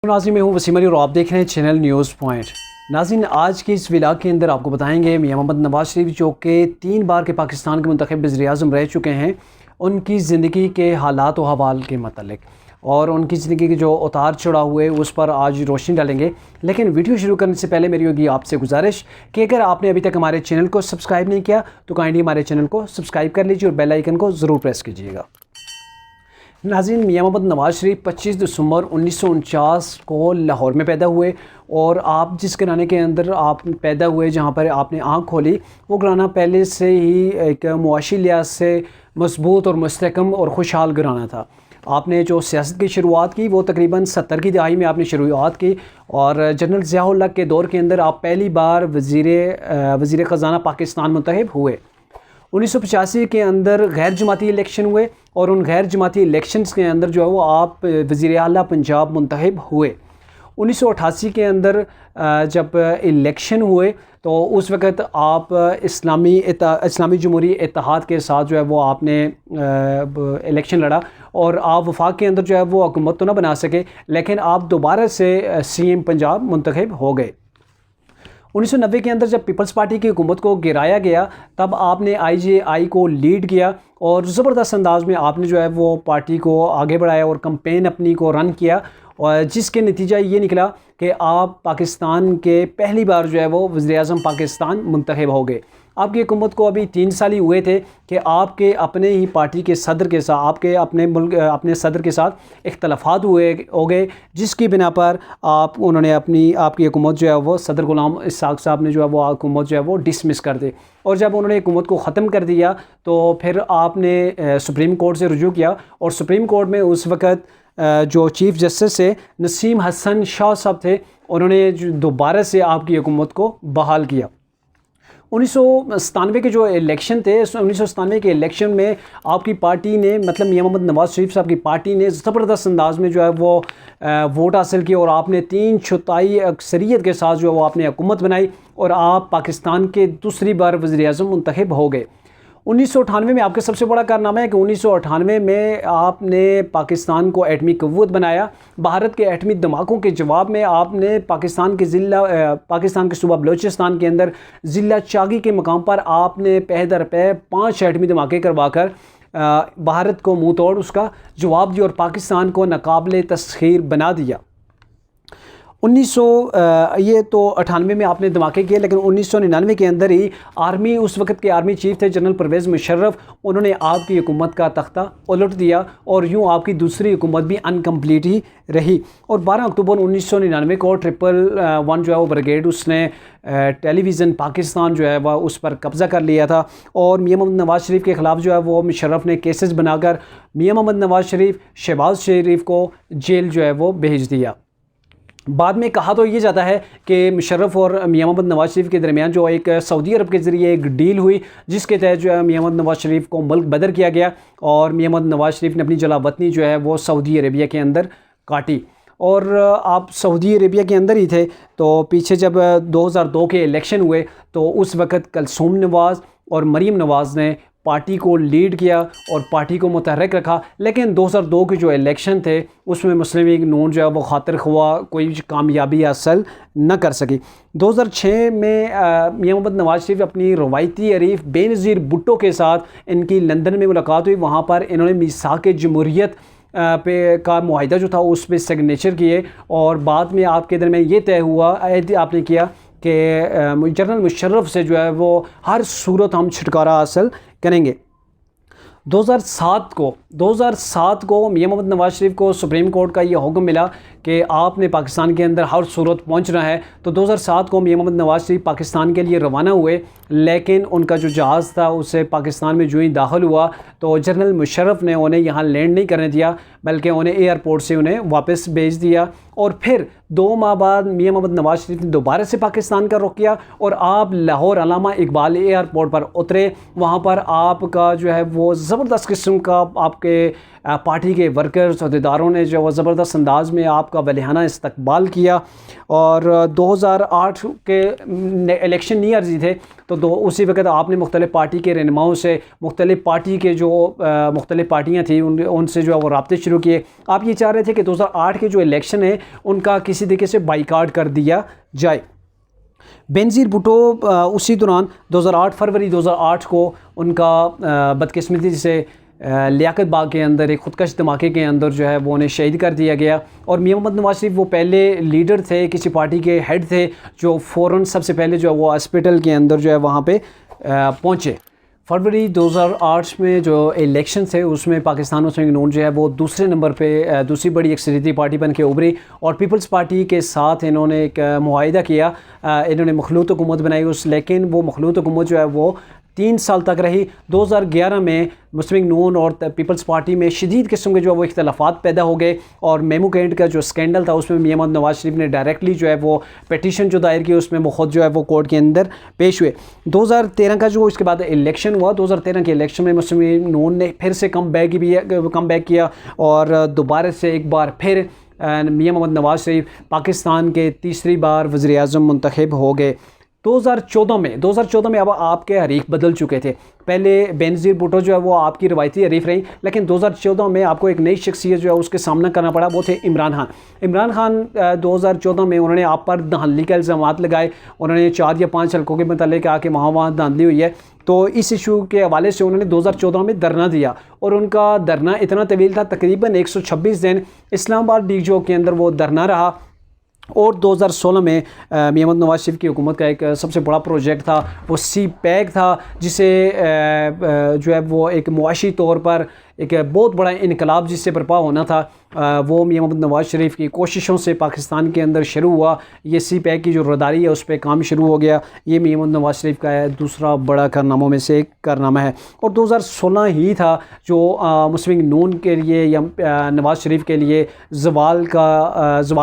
नाज़रीन, मैं हूँ वसीम अली और आप देख रहे हैं चैनल न्यूज़ पॉइंट। नाज़रीन, आज के इस व्लॉग के अंदर आपको बताएंगे मियां मोहम्मद नवाज शरीफ जो कि 3 बार के पाकिस्तान के मुंतखब वज़ीर-ए-आज़म रह चुके हैं, उनकी ज़िंदगी के हालात व अहवाल के मतलब और उनकी ज़िंदगी के जो उतार चढ़ाव हुए उस पर आज रोशनी डालेंगे। लेकिन वीडियो शुरू करने से पहले मेरी होगी आपसे गुजारिश कि अगर आपने अभी तक हमारे चैनल को सब्सक्राइब नहीं किया तो काइंडली हमारे चैनल को सब्सक्राइब कर लीजिए और बेल आइकन को ज़रूर प्रेस कीजिएगा। नाज़रीन, मियां मोहम्मद नवाज शरीफ 25 दिसंबर 1949 को लाहौर में पैदा हुए और आप जिस घराने के अंदर आप पैदा हुए, जहां पर आपने आँख खोली, वो घराना पहले से ही एक मुआशी लिहाज से मजबूत और मुस्तहकम और खुशहाल घराना था। आपने जो सियासत की शुरुआत की वो तकरीबन 70 की दहाई में आपने शुरुआत की और जनरल ज़िया-उल हक़ के दौर के अंदर आप पहली बार वज़ीर ख़ज़ाना पाकिस्तान मुंतखब हुए। 1985 के अंदर गैर जमाती इलेक्शन हुए और उन गैर जमाती इलेक्शंस के अंदर जो है वो आप वज़ीर आला पंजाब मुंतखब हुए। 1988 के अंदर जब इलेक्शन हुए तो उस वक़्त आप इस्लामी जमहूरी इत्तेहाद के साथ जो है वो आपने इलेक्शन लड़ा और आप वफाक के अंदर जो है वो हुकूमत तो ना बना सके, लेकिन आप दोबारा से CM पंजाब मुंतखब हो गए। 1990 के अंदर जब पीपल्स पार्टी की हुकूमत को गिराया गया तब आपने IJI को लीड किया और ज़बरदस्त अंदाज में आपने जो है वो पार्टी को आगे बढ़ाया और कैंपेन अपनी को रन किया और जिसके नतीजा ये निकला कि आप पाकिस्तान के पहली बार जो है वो वज़ीर-ए-आज़म पाकिस्तान मुंतखब हो गए। आपकी हुकूमत को अभी 3 साल ही हुए थे कि आपके अपने ही पार्टी के सदर के साथ, आपके अपने सदर के साथ इख्तलाफात हो गए, जिसकी बिना पर उन्होंने आपकी हुकूमत जो है वो सदर गुलाम इसहाक़ साहब ने जो है वो हुकूमत जो है वो डिसमिस कर दी और जब उन्होंने हुकूमत को ख़त्म कर दिया तो फिर आपने सुप्रीम कोर्ट से रुजू किया और सुप्रीम कोर्ट में उस वक़्त जो चीफ़ जस्टिस से नसीम हसन शाह साहब थे, उन्होंने दोबारा से आपकी हुकूमत को बहाल किया। 1997 के जो इलेक्शन थे, 1997 के इलेक्शन में आपकी पार्टी ने, मतलब मियां मोहम्मद नवाज शरीफ साहब की पार्टी ने ज़बरदस्त अंदाज में जो है वो वोट हासिल किए और आपने 3/4 अक्सरियत के साथ जो है वो आपने हुकूमत बनाई और आप पाकिस्तान के दूसरी बार वज़ीर-ए-आज़म मुंतखब हो गए। 1998 में आपका सबसे बड़ा कारनामा है कि 1998 में आपने पाकिस्तान को एटमी क़ुव्वत बनाया। भारत के एटमी धमाकों के जवाब में आपने पाकिस्तान के सूबा बलूचिस्तान के अंदर ज़िला चागी के मकाम पर आपने पह दर पह 5 एटमी धमाके करवाकर भारत को मुँह तोड़ उसका जवाब दिया और पाकिस्तान को नाकाबिले तस्खीर बना दिया। 1998 में आपने धमाके किए, लेकिन 1999 के अंदर ही आर्मी, उस वक्त के आर्मी चीफ थे जनरल परवेज़ मुशर्रफ, उन्होंने आपकी हुकूमत का तख्ता उलट दिया और यूँ आपकी दूसरी हुकूमत भी अनकम्प्लीट ही रही। और 12 अक्टूबर 1999 को 111 जो है वो ब्रिगेड, उसने टेलीविज़न पाकिस्तान जो है वह उस पर कब्ज़ा कर लिया था और मियां मोहम्मद नवाज शरीफ के ख़िलाफ़ जो है वो मुशर्रफ ने केसेस बनाकर मियां मोहम्मद नवाज शरीफ, शहबाज शरीफ को जेल जो है वो भेज दिया। बाद में कहा तो ये जाता है कि मुशर्रफ और मियां मोहम्मद नवाज शरीफ के दरमियान जो एक सऊदी अरब के ज़रिए एक डील हुई, जिसके तहत जो है मियां मोहम्मद नवाज शरीफ को मुल्क बदर किया गया और मियां मोहम्मद नवाज शरीफ ने अपनी जलावतनी जो है वो सऊदी अरेबिया के अंदर काटी और आप सऊदी अरेबिया के अंदर ही थे। तो पीछे जब 2002 के इलेक्शन हुए तो उस वक़्त कुलसूम नवाज़ और मरीम नवाज़ ने पार्टी को लीड किया और पार्टी को मुतहर्रिक रखा, लेकिन 2002 के जो इलेक्शन थे उसमें मुस्लिम लीग नून जो है वो खातिर ख्वाह कोई कामयाबी हासिल न कर सकी। 2006 में मियां मोहम्मद नवाज शरीफ अपनी रवायती अरीफ बेनज़ीर भुट्टो के साथ इनकी लंदन में मुलाकात हुई। वहाँ पर इन्होंने मीसाक़ जमहूरियत पे का मुआहिदा जो था उस पर सिग्नेचर किए और बाद में आपके दरमियान ये तय हुआ, आपने किया कि जनरल मुशर्रफ से जो है वो हर सूरत हम छुटकारा हासिल करेंगे। 2007 को मियां मोहम्मद नवाज शरीफ को सुप्रीम कोर्ट का ये हुक्म मिला कि आपने पाकिस्तान के अंदर हर सूरत पहुंचना है। तो 2007 को मियां मोहम्मद नवाज शरीफ पाकिस्तान के लिए रवाना हुए, लेकिन उनका जो जहाज़ था उससे पाकिस्तान में जो ही दाखिल हुआ तो जनरल मुशर्रफ ने उन्हें यहाँ लैंड नहीं करने दिया, बल्कि उन्हें एयरपोर्ट से उन्हें वापस भेज दिया और फिर 2 माह बाद मियां मोहम्मद नवाज शरीफ ने दोबारा से पाकिस्तान का रुख किया और आप लाहौर अल्लामा इकबाल एयरपोर्ट पर उतरे। वहाँ पर आपका जो है वो ज़बरदस्त किस्म का आपके पार्टी के वर्कर्स अहदेदारों ने जो ज़बरदस्त अंदाज में आपका वलिहाना इस्तकबाल किया। और 2008 के इलेक्शन नहीं अर्जी थे तो उसी वक्त आपने मुख्तलिफ़ पार्टी के रहनुमाओं से, मुख्तलिफ़ पार्टी के जो मुख्तलिफ़ पार्टियाँ थी उनसे जो है वो राब्ते शुरू किए। आप ये चाह रहे थे कि 2008 के जो इलेक्शन है उनका किसी तरीके से बाइकाट कर दिया जाए। बेनज़ीर भुट्टो उसी दौरान 2008 फरवरी 2008 को उनका बदकिस्मती से लियाकत बाग के अंदर एक ख़ुदकश धमाके के अंदर जो है वो उन्हें शहीद कर दिया गया। और मियां मोहम्मद नवाज शरीफ वो पहले लीडर थे, किसी पार्टी के हेड थे जो फ़ौरन सबसे पहले जो है वो हॉस्पिटल के अंदर जो है वहाँ पे पहुँचे। फरवरी 2008 में जो इलेक्शन थे उसमें पाकिस्तान मुस्लिम नून जो है वो दूसरे नंबर पे दूसरी बड़ी अक्सरियती पार्टी बन के उभरी और पीपल्स पार्टी के साथ इन्होंने एक मुआहिदा किया। इन्होंने मखलूत हुकूमत बनाई लेकिन वो मखलूत हुकूमत जो है वो 3 साल तक रही। 2011 में मुस्लिम नून और पीपल्स पार्टी में शदीद किस्म के जो है वो इख्तलाफात पैदा हो गए और मेमू कैंट का जो स्कैंडल था उसमें मियां मोहम्मद नवाज शरीफ ने डायरेक्टली जो है वो पिटीशन जो दायर की उसमें वो ख़ुद जो है वो कोर्ट के अंदर पेश हुए। 2013 का जो इसके बाद इलेक्शन हुआ, 2013 के इलेक्शन में मुस्लिम नून ने फिर से कम बैक किया और दोबारा से एक बार फिर मियां मोहम्मद नवाज शरीफ पाकिस्तान के तीसरी बार वज़ीर-ए-आज़म मुंतखब हो गए। 2014 में अब आपके हरीफ बदल चुके थे। पहले बेनज़ीर भुट्टो जो है वो आपकी रवायती हरीफ रही, लेकिन 2014 में आपको एक नई शख्सियत जो है उसके सामना करना पड़ा, वो थे इमरान खान। इमरान खान 2014 में उन्होंने आप पर धांधली का इल्ज़ामात लगाए। उन्होंने 4 या 5 हल्कों के मतलब कहा कि वहाँ धांधली हुई है, तो इस इशू के हवाले से उन्होंने 2014 में धरना दिया और उनका धरना इतना तवील था, तकरीबन 126 दिन इस्लामाबाद डीजो के अंदर वो धरना रहा। और 2016 में मियां मोहम्मद नवाज शरीफ की हुकूमत का एक सबसे बड़ा प्रोजेक्ट था वो सी पैक था, जिसे जो है वो एक मुआशी तौर पर एक बहुत बड़ा इनकलाब जिससे बर्पा होना था, वो मियां मोहम्मद नवाज शरीफ की कोशिशों से पाकिस्तान के अंदर शुरू हुआ। ये सी पैक की जो रदारी है उस पर काम शुरू हो गया। ये मियां मोहम्मद नवाज शरीफ का दूसरा बड़ा कारनामों में से एक कारनामा है। और 2016 ही था जो मुस्लिम नून के लिए या नवाज शरीफ के लिए ज़वाल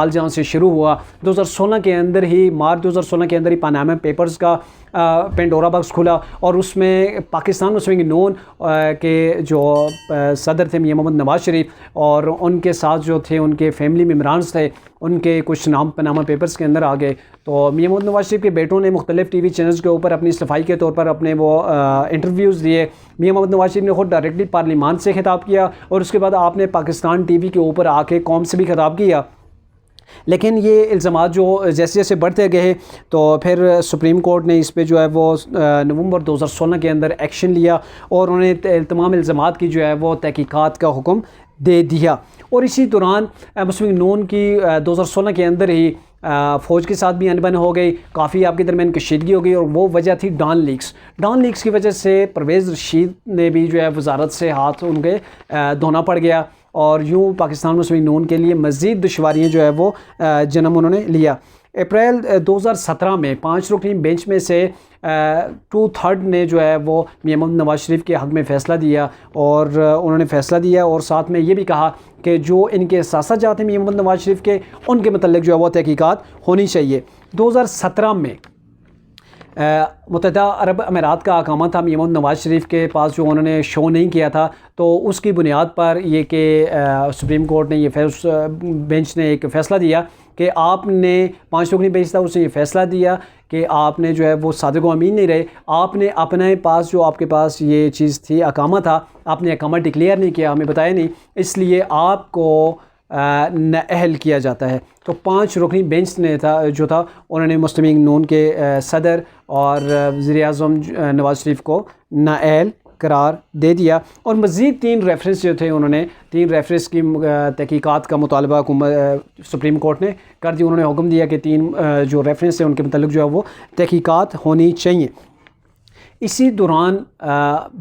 जहाँ से शुरू हुआ। 2016 के अंदर ही मार्च 2016 के अंदर ही पनामा पेपर्स का पेंडोरा बॉक्स खुला और उसमें पाकिस्तान मुस्लिम नून के जो सदर थे मियां मोहम्मद नवाज शरीफ और उनके साथ जो थे उनके फैमिली मेम्बरान्स थे, उनके कुछ नाम पनामा पेपर्स के अंदर आ गए। तो मियां मोहम्मद नवाज शरीफ के बेटों ने मुख्तलिफ टीवी चैनल्स के ऊपर अपनी सफाई के तौर पर अपने वो इंटरव्यूज़ दिए। मियां मोहम्मद नवाज शरीफ ने खुद डायरेक्टली पार्लियामान से खिताब किया और उसके बाद आपने पाकिस्तान टीवी के ऊपर आके कौम से भी खिताब किया। लेकिन ये इल्ज़ामात जो जैसे जैसे बढ़ते गए तो फिर सुप्रीम कोर्ट ने इस पे जो है वो नवंबर 2016 के अंदर एक्शन लिया और उन्होंने तमाम इल्ज़ामात की जो है वो तहकीकात का हुक्म दे दिया। और इसी दौरान मुस्लिम नून की 2016 के अंदर ही फ़ौज के साथ भी अनबन हो गई, काफ़ी आपके दरमियान कशीदगी हो गई और वो वजह थी डॉन लीक्स की वजह से परवेज़ रशीद ने भी जो है वजारत से हाथ उनके धोना पड़ गया और यूँ पाकिस्तान मुस्लिम नून के लिए मज़ीद दुश्वारियाँ जो है वो जन्म उन्होंने लिया। अप्रैल 2017 में 5 रुकनी बेंच में से 2/3 ने जो है वो मियां मोहम्मद नवाज शरीफ के हक़ में फ़ैसला दिया और उन्होंने फ़ैसला दिया और साथ में ये भी कहा कि जो इनके सासाजात हैं मियां मोहम्मद नवाज शरीफ के, उनके मतलब जो है वो तहकीकात होनी चाहिए। 2017 में मुत्तहिदा अरब अमीरात का अकामा था मियां मोहम्मद नवाज शरीफ के पास, जो उन्होंने शो नहीं किया था, तो उसकी बुनियाद पर ये कि सुप्रीम कोर्ट ने बेंच ने एक फ़ैसला दिया कि आपने 5 रुकनी बेंच था, उसने ये फ़ैसला दिया कि आपने जो है वो सादिक व अमीन नहीं रहे, आपने अपने पास जो आपके पास ये चीज़ थी अकामा था, आपने अकामा डिक्लेयर नहीं किया, हमें बताया नहीं, इसलिए आपको नाअहल किया जाता है। तो 5 रुकनी बेंच ने जो था उन्होंने मुस्लिम नून के सदर और वज़ीर-ए-आज़म नवाज शरीफ को नाअहल करार दे दिया और मज़ीद 3 रेफरेंस जो थे, उन्होंने 3 रेफरेंस की तहकीकात का मुतालबा सुप्रीम कोर्ट ने कर दी। उन्होंने हुक्म दिया कि 3 जो रेफरेंस है उनके मतलब जो है वो तहकीकात होनी चाहिए। इसी दौरान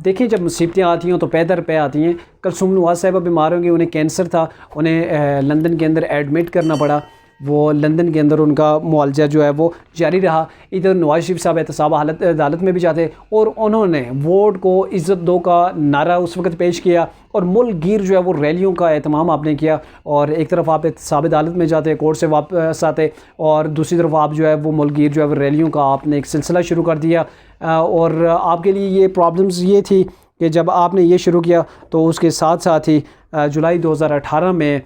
देखिए जब मुसीबतें आती हैं तो पै दर पे आती हैं। कुलसूम नवाज़ साहिबा बीमार होंगी, उन्हें कैंसर था, उन्हें लंदन के अंदर एडमिट करना पड़ा। वो लंदन के अंदर उनका मुआलजा जो है वो जारी रहा। इधर नवाज शरीफ साहब एहतसाब अदालत में भी जाते और उन्होंने वोट को इज़्ज़त दो का नारा उस वक्त पेश किया और मुल्क गिर जो है वो रैलियों का एहतमाम आपने किया। और एक तरफ आप एहतसाब अदालत में जाते, कोर्ट से वापस आते, और दूसरी तरफ आप जो है वो मुल्क गिर जो है वो रैलियों का आपने एक सिलसिला शुरू कर दिया। और आपके लिए ये प्रॉब्लम्स ये थी कि जब आपने ये शुरू किया तो उसके साथ साथ ही जुलाई 2018 में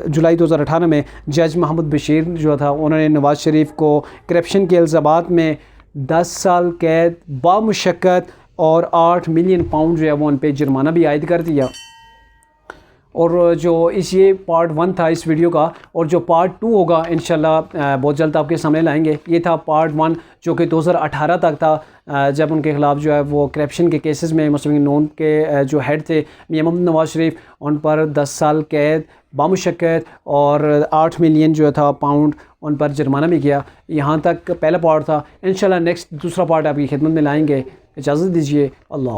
जुलाई 2018 में जज मोहम्मद बशीर जो था उन्होंने नवाज़ शरीफ को करप्शन के इल्ज़ामात में 10 साल कैद बामुशक्क़त और 8 मिलियन पाउंड जो है वो उन पर जुर्माना भी आयद कर दिया। और जो ये पार्ट 1 था इस वीडियो का, और जो पार्ट 2 होगा इंशाल्लाह बहुत जल्द आपके सामने लाएंगे। ये था पार्ट 1 जो कि 2018 तक था, जब उनके ख़िलाफ़ जो है वो करप्शन के केसेस में मुस्लिम लीग नून के जो हेड थे मियां मोहम्मद नवाज़ शरीफ, उन पर 10 साल कैद बामुशक्क़त और 8 मिलियन जो था पाउंड उन पर जुर्माना भी किया। यहाँ तक पहला पार्ट था। इंशाल्लाह नेक्स्ट दूसरा पार्ट आपकी खिदमत में लाएंगे। इजाज़त दीजिए। अल्लाह।